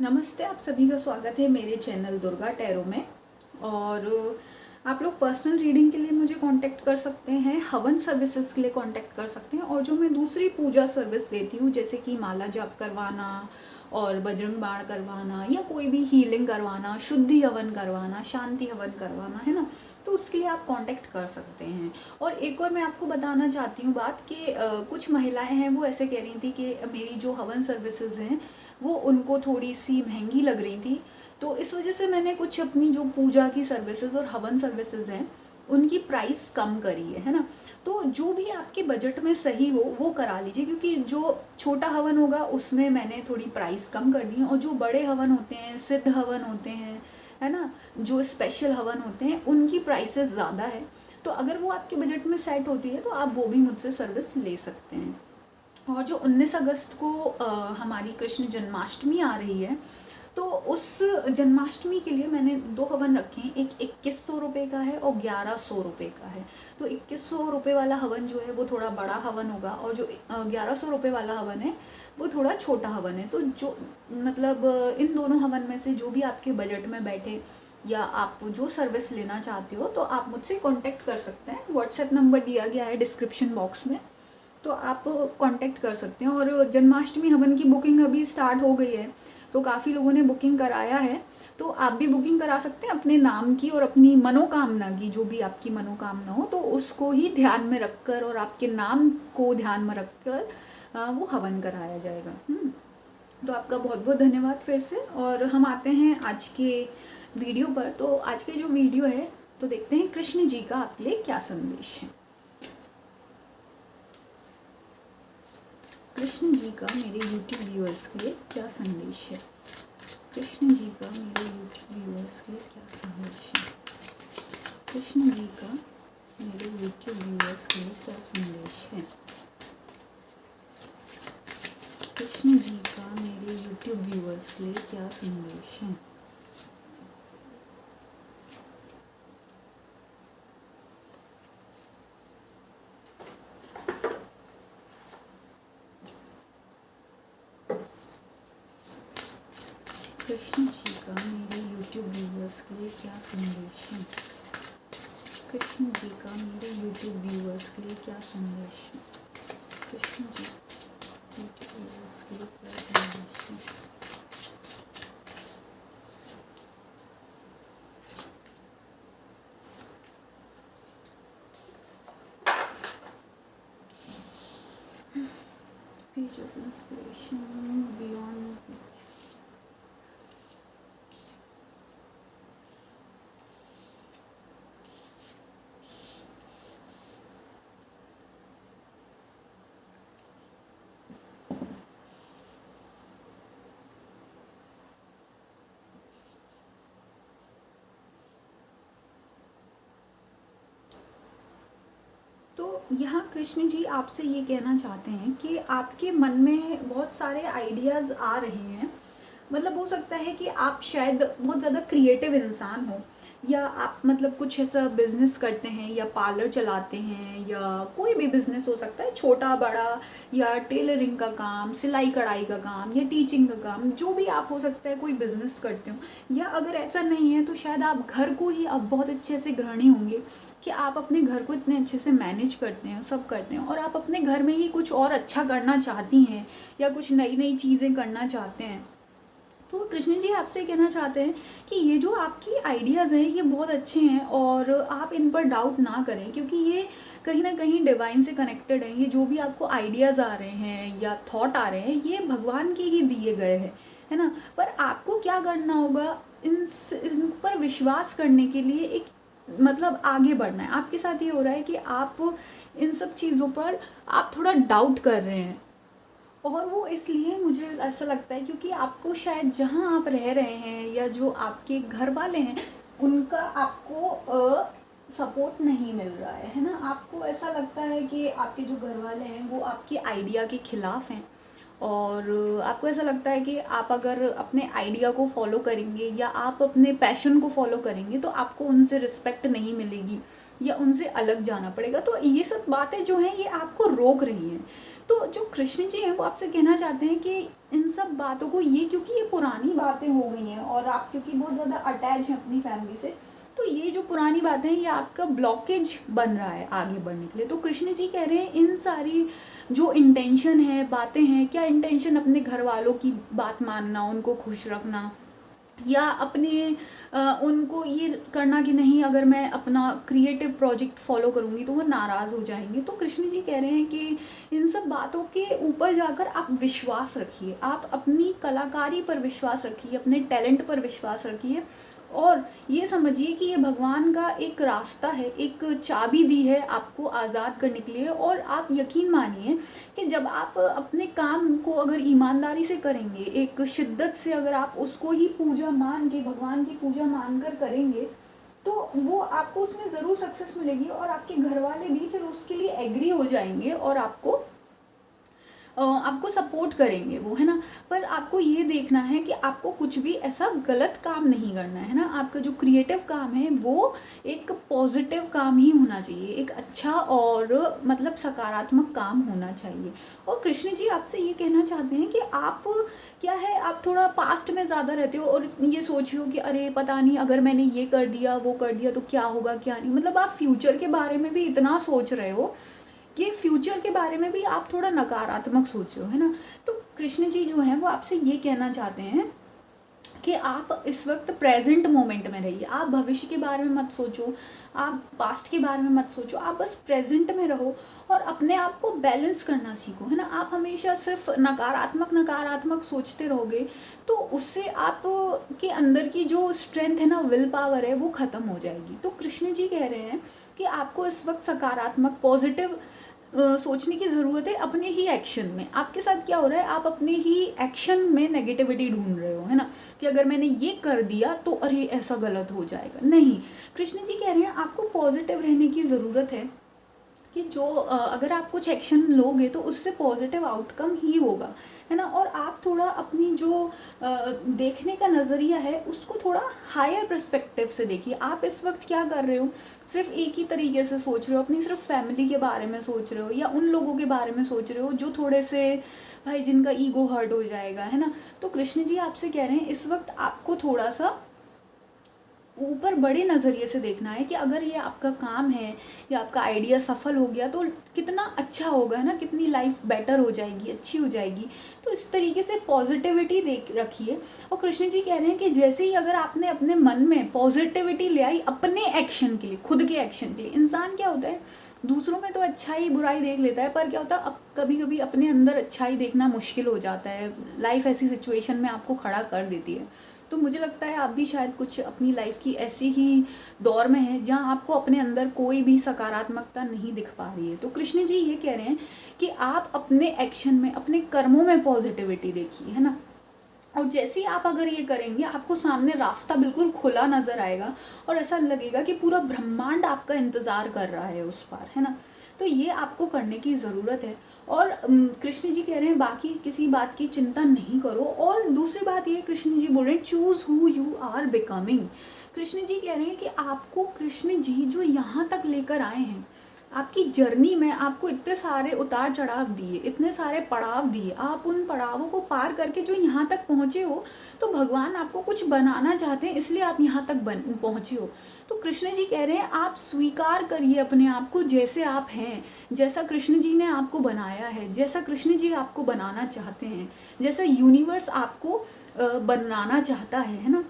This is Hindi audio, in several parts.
नमस्ते, आप सभी का स्वागत है मेरे चैनल दुर्गा टैरो में। और आप लोग पर्सनल रीडिंग के लिए मुझे कांटेक्ट कर सकते हैं, हवन सर्विसेज के लिए कांटेक्ट कर सकते हैं, और जो मैं दूसरी पूजा सर्विस देती हूँ जैसे कि माला जाप करवाना और बजरंग बाण करवाना या कोई भी हीलिंग करवाना, शुद्धि हवन करवाना, शांति हवन करवाना, है ना, तो उसके लिए आप कांटेक्ट कर सकते हैं। और एक और मैं आपको बताना चाहती हूँ बात कि कुछ महिलाएं हैं वो ऐसे कह रही थी कि मेरी जो हवन सर्विसेज हैं वो उनको थोड़ी सी महंगी लग रही थी, तो इस वजह से मैंने कुछ अपनी जो पूजा की सर्विसेज और हवन सर्विसेज हैं उनकी प्राइस कम करी है ना। तो जो भी आपके बजट में सही हो वो करा लीजिए, क्योंकि जो छोटा हवन होगा उसमें मैंने थोड़ी प्राइस कम कर दी है, और जो बड़े हवन होते हैं, सिद्ध हवन होते हैं, है ना, जो स्पेशल हवन होते हैं उनकी प्राइसेस ज़्यादा है। तो अगर वो आपके बजट में सेट होती है तो आप वो भी मुझसे सर्विस ले सकते हैं। और जो 19 अगस्त को हमारी कृष्ण जन्माष्टमी आ रही है, तो उस जन्माष्टमी के लिए मैंने 2 हवन रखे हैं। एक 2100 रुपये का है और 1100 रुपये का है। तो 2100 रुपये वाला हवन जो है वो थोड़ा बड़ा हवन होगा, और जो 1100 रुपये वाला हवन है वो थोड़ा छोटा हवन है। तो जो मतलब इन दोनों हवन में से जो भी आपके बजट में बैठे या आप जो सर्विस लेना चाहते हो तो आप मुझसे कांटेक्ट कर सकते हैं। व्हाट्सएप नंबर दिया गया है डिस्क्रिप्शन बॉक्स में, तो आप कांटेक्ट कर सकते हैं। और जन्माष्टमी हवन की बुकिंग अभी स्टार्ट हो गई है, तो काफ़ी लोगों ने बुकिंग कराया है, तो आप भी बुकिंग करा सकते हैं अपने नाम की और अपनी मनोकामना की। जो भी आपकी मनोकामना हो तो उसको ही ध्यान में रखकर और आपके नाम को ध्यान में रखकर वो हवन कराया जाएगा। तो आपका बहुत बहुत धन्यवाद फिर से। और हम आते हैं आज के वीडियो पर। तो आज के जो वीडियो है तो देखते हैं कृष्ण जी का आपके लिए क्या संदेश है। कृष्ण जी का मेरे YouTube व्यूअर्स के लिए क्या संदेश है। कृष्ण जी का मेरे YouTube व्यूअर्स के लिए क्या संदेश है। कृष्ण जी का मेरे YouTube व्यूअर्स के लिए क्या संदेश है। कृष्ण जी का मेरे YouTube व्यूअर्स के लिए क्या संदेश है। कृष्ण जी का मेरे YouTube व्यूअर्स के लिए क्या संदेश है। कृष्ण जी का मेरे YouTube व्यूअर्स के लिए क्या संदेश है। कृष्ण जी YouTube व्यूअर्स के लिए क्या संदेश है। Page of inspiration beyond. तो यहाँ कृष्ण जी आपसे ये कहना चाहते हैं कि आपके मन में बहुत सारे आइडियाज़ आ रहे हैं। मतलब हो सकता है कि आप शायद बहुत ज़्यादा क्रिएटिव इंसान हो, या आप मतलब कुछ ऐसा बिजनेस करते हैं या पार्लर चलाते हैं, या कोई भी बिजनेस हो सकता है, छोटा बड़ा, या टेलरिंग का काम, सिलाई कढ़ाई का काम, या टीचिंग का काम, जो भी आप हो सकता है कोई बिजनेस करते हो। या अगर ऐसा नहीं है तो शायद आप घर को ही आप बहुत अच्छे से गृहिणी होंगे कि आप अपने घर को इतने अच्छे से मैनेज करते हैं, सब करते हैं, और आप अपने घर में ही कुछ और अच्छा करना चाहती हैं या कुछ नई नई चीज़ें करना चाहते हैं। तो कृष्ण जी आपसे कहना चाहते हैं कि ये जो आपकी आइडियाज़ हैं ये बहुत अच्छे हैं, और आप इन पर डाउट ना करें, क्योंकि ये कहीं ना कहीं डिवाइन से कनेक्टेड हैं। ये जो भी आपको आइडियाज़ आ रहे हैं या थॉट आ रहे हैं ये भगवान के ही दिए गए हैं, है ना। पर आपको क्या करना होगा, इन पर विश्वास करने के लिए एक मतलब आगे बढ़ना है। आपके साथ ये हो रहा है कि आप इन सब चीज़ों पर आप थोड़ा डाउट कर रहे हैं, और वो इसलिए मुझे ऐसा लगता है क्योंकि आपको शायद जहाँ आप रह रहे हैं या जो आपके घर वाले हैं उनका आपको सपोर्ट नहीं मिल रहा है ना। आपको ऐसा लगता है कि आपके जो घर वाले हैं वो आपके आइडिया के खिलाफ़ हैं, और आपको ऐसा लगता है कि आप अगर अपने आइडिया को फॉलो करेंगे या आप अपने पैशन को फॉलो करेंगे तो आपको उनसे रिस्पेक्ट नहीं मिलेगी या उनसे अलग जाना पड़ेगा। तो ये सब बातें जो हैं ये आपको रोक रही हैं। तो जो कृष्ण जी हैं वो आपसे कहना चाहते हैं कि इन सब बातों को, ये क्योंकि ये पुरानी बातें हो गई हैं और आप क्योंकि बहुत ज़्यादा अटैच हैं अपनी फैमिली से, तो ये जो पुरानी बातें हैं ये आपका ब्लॉकेज बन रहा है आगे बढ़ने के लिए। तो कृष्ण जी कह रहे हैं इन सारी जो इंटेंशन है, बातें हैं, क्या इंटेंशन, अपने घर वालों की बात मानना, उनको खुश रखना, या अपने उनको ये करना कि नहीं अगर मैं अपना क्रिएटिव प्रोजेक्ट फॉलो करूँगी तो वो नाराज़ हो जाएंगे। तो कृष्ण जी कह रहे हैं कि इन सब बातों के ऊपर जाकर आप विश्वास रखिए, आप अपनी कलाकारी पर विश्वास रखिए, अपने टैलेंट पर विश्वास रखिए, और ये समझिए कि ये भगवान का एक रास्ता है, एक चाबी दी है आपको आज़ाद करने के लिए। और आप यकीन मानिए कि जब आप अपने काम को अगर ईमानदारी से करेंगे, एक शिद्दत से अगर आप उसको ही पूजा मान के, भगवान की पूजा मान कर करेंगे, तो वो आपको उसमें ज़रूर सक्सेस मिलेगी और आपके घर वाले भी फिर उसके लिए एग्री हो जाएंगे और आपको सपोर्ट करेंगे वो, है ना। पर आपको ये देखना है कि आपको कुछ भी ऐसा गलत काम नहीं करना है ना। आपका जो क्रिएटिव काम है वो एक पॉजिटिव काम ही होना चाहिए, एक अच्छा और मतलब सकारात्मक काम होना चाहिए। और कृष्ण जी आपसे ये कहना चाहते हैं कि आप क्या है, आप थोड़ा पास्ट में ज़्यादा रहते हो और ये सोच रहे हो कि अरे पता नहीं अगर मैंने ये कर दिया वो कर दिया तो क्या होगा क्या नहीं, मतलब आप फ्यूचर के बारे में भी इतना सोच रहे हो कि फ्यूचर के बारे में भी आप थोड़ा नकारात्मक सोच रहे हो, है ना। तो कृष्ण जी जो हैं वो आपसे ये कहना चाहते हैं कि आप इस वक्त प्रेजेंट मोमेंट में रहिए, आप भविष्य के बारे में मत सोचो, आप पास्ट के बारे में मत सोचो, आप बस प्रेजेंट में रहो और अपने आप को बैलेंस करना सीखो, है ना। आप हमेशा सिर्फ नकारात्मक नकारात्मक सोचते रहोगे तो उससे आप के अंदर की जो स्ट्रेंथ है ना, विल पावर है, वो ख़त्म हो जाएगी। तो कृष्ण जी कह रहे हैं कि आपको इस वक्त सकारात्मक पॉजिटिव सोचने की ज़रूरत है अपने ही एक्शन में। आपके साथ क्या हो रहा है, आप अपने ही एक्शन में नेगेटिविटी ढूंढ रहे हो, है ना, कि अगर मैंने ये कर दिया तो अरे ऐसा गलत हो जाएगा। नहीं, कृष्ण जी कह रहे हैं आपको पॉजिटिव रहने की ज़रूरत है कि जो अगर आप कुछ एक्शन लोगे तो उससे पॉजिटिव आउटकम ही होगा, है ना। और आप थोड़ा अपनी जो देखने का नज़रिया है उसको थोड़ा हायर पर्सपेक्टिव से देखिए। आप इस वक्त क्या कर रहे हो, सिर्फ एक ही तरीके से सोच रहे हो, अपनी सिर्फ फैमिली के बारे में सोच रहे हो या उन लोगों के बारे में सोच रहे हो जो थोड़े से भाई जिनका ईगो हर्ट हो जाएगा, है ना। तो कृष्ण जी आपसे कह रहे हैं इस वक्त आपको थोड़ा सा ऊपर बड़े नज़रिए से देखना है कि अगर ये आपका काम है या आपका आइडिया सफल हो गया तो कितना अच्छा होगा ना, कितनी लाइफ बेटर हो जाएगी, अच्छी हो जाएगी। तो इस तरीके से पॉजिटिविटी देख रखिए। और कृष्ण जी कह रहे हैं कि जैसे ही अगर आपने अपने मन में पॉजिटिविटी ले आई अपने एक्शन के लिए, खुद के एक्शन के लिए, इंसान क्या होता है दूसरों में तो अच्छाई बुराई देख लेता है, पर क्या होता है अब कभी कभी अपने अंदर अच्छाई देखना मुश्किल हो जाता है। लाइफ ऐसी सिचुएशन में आपको खड़ा कर देती है। तो मुझे लगता है आप भी शायद कुछ अपनी लाइफ की ऐसी ही दौर में हैं जहाँ आपको अपने अंदर कोई भी सकारात्मकता नहीं दिख पा रही है। तो कृष्ण जी ये कह रहे हैं कि आप अपने एक्शन में, अपने कर्मों में पॉजिटिविटी देखिए, है ना। और जैसे ही आप अगर ये करेंगे आपको सामने रास्ता बिल्कुल खुला नज़र आएगा और ऐसा लगेगा कि पूरा ब्रह्मांड आपका इंतज़ार कर रहा है उस पार, है ना। तो ये आपको करने की ज़रूरत है। और कृष्ण जी कह रहे हैं बाकी किसी बात की चिंता नहीं करो। और दूसरी बात ये कृष्ण जी बोल रहे हैं choose who you are becoming. Krishna ji कह रहे हैं कि आपको कृष्ण जी जो यहाँ तक लेकर आए हैं, आपकी जर्नी में आपको इतने सारे उतार चढ़ाव दिए, इतने सारे पड़ाव दिए, आप उन पड़ावों को पार करके जो यहाँ तक पहुँचे हो, तो भगवान आपको कुछ बनाना चाहते हैं इसलिए आप यहाँ तक पहुँचे हो। तो कृष्ण जी कह रहे हैं आप स्वीकार करिए अपने आप को जैसे आप हैं, जैसा कृष्ण जी ने आपको बनाया है, जैसा कृष्ण जी आपको बनाना चाहते हैं, जैसा यूनिवर्स आपको बनाना चाहता है ना।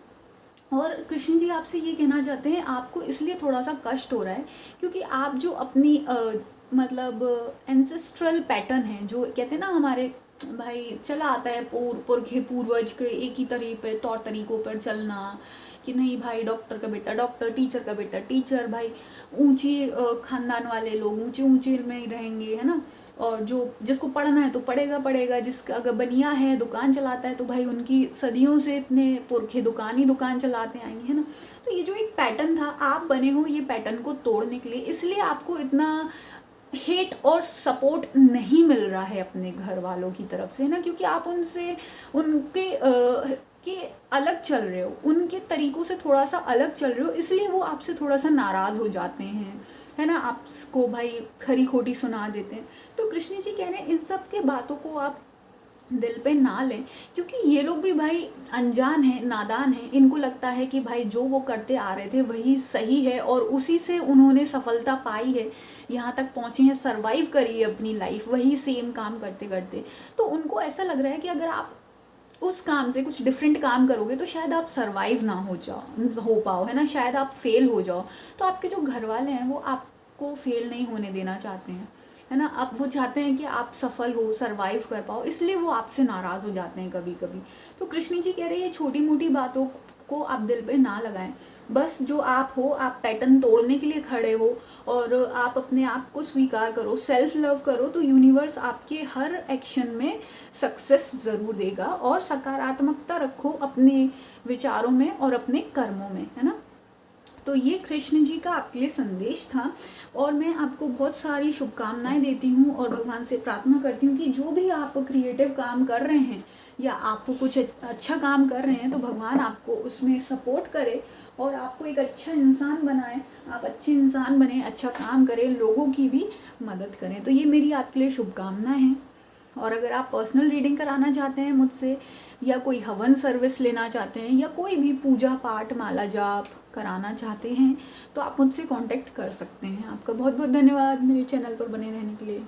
और कृष्ण जी आपसे ये कहना चाहते हैं आपको इसलिए थोड़ा सा कष्ट हो रहा है क्योंकि आप जो अपनी मतलब एंसेस्ट्रल पैटर्न है, जो कहते हैं ना हमारे भाई चला आता है पुरखे पूर्वज के एक ही तौर तरीक़ों पर चलना, कि नहीं भाई डॉक्टर का बेटा डॉक्टर, टीचर का बेटा टीचर, भाई ऊंचे ख़ानदान वाले लोग ऊंचे ऊंचे में ही रहेंगे, है ना। और जो जिसको पढ़ना है तो पढ़ेगा, जिसका अगर बनिया है दुकान चलाता है तो भाई उनकी सदियों से इतने पुरखे दुकान ही दुकान चलाते आएंगे, है ना। तो ये जो एक पैटर्न था आप बने हो ये पैटर्न को तोड़ने के लिए, इसलिए आपको इतना हेट और सपोर्ट नहीं मिल रहा है अपने घर वालों की तरफ से, है ना, क्योंकि आप उनसे उनके के अलग चल रहे हो, उनके तरीक़ों से थोड़ा सा अलग चल रहे हो, इसलिए वो आपसे थोड़ा सा नाराज़ हो जाते हैं, है ना, आपको भाई खरी खोटी सुना देते हैं। तो कृष्ण जी कह रहे हैं इन सब के बातों को आप दिल पे ना लें, क्योंकि ये लोग भी भाई अनजान हैं, नादान हैं। इनको लगता है कि भाई जो वो करते आ रहे थे वही सही है और उसी से उन्होंने सफलता पाई है, यहाँ तक पहुँचे हैं, सरवाइव करी है अपनी लाइफ वही सेम काम करते करते। तो उनको ऐसा लग रहा है कि अगर आप उस काम से कुछ डिफरेंट काम करोगे तो शायद आप सरवाइव ना हो पाओ, है ना, शायद आप फेल हो जाओ। तो आपके जो घर वाले हैं वो आपको फेल नहीं होने देना चाहते हैं, है ना, अब वो चाहते हैं कि आप सफल हो, सरवाइव कर पाओ, इसलिए वो आपसे नाराज़ हो जाते हैं कभी कभी। तो कृष्ण जी कह रहे हैं ये छोटी मोटी बातों को आप दिल पे ना लगाएं। बस जो आप हो, आप पैटर्न तोड़ने के लिए खड़े हो और आप अपने आप को स्वीकार करो, सेल्फ लव करो, तो यूनिवर्स आपके हर एक्शन में सक्सेस ज़रूर देगा। और सकारात्मकता रखो अपने विचारों में और अपने कर्मों में, है ना। तो ये कृष्ण जी का आपके लिए संदेश था और मैं आपको बहुत सारी शुभकामनाएं देती हूँ और भगवान से प्रार्थना करती हूँ कि जो भी आप क्रिएटिव काम कर रहे हैं या आपको कुछ अच्छा काम कर रहे हैं तो भगवान आपको उसमें सपोर्ट करे और आपको एक अच्छा इंसान बनाए, आप अच्छे इंसान बने, अच्छा काम करें, लोगों की भी मदद करें। तो ये मेरी आपके लिए शुभकामनाएं हैं। और अगर आप पर्सनल रीडिंग कराना चाहते हैं मुझसे या कोई हवन सर्विस लेना चाहते हैं या कोई भी पूजा पाठ माला जाप कराना चाहते हैं तो आप मुझसे कांटेक्ट कर सकते हैं। आपका बहुत बहुत धन्यवाद मेरे चैनल पर बने रहने के लिए।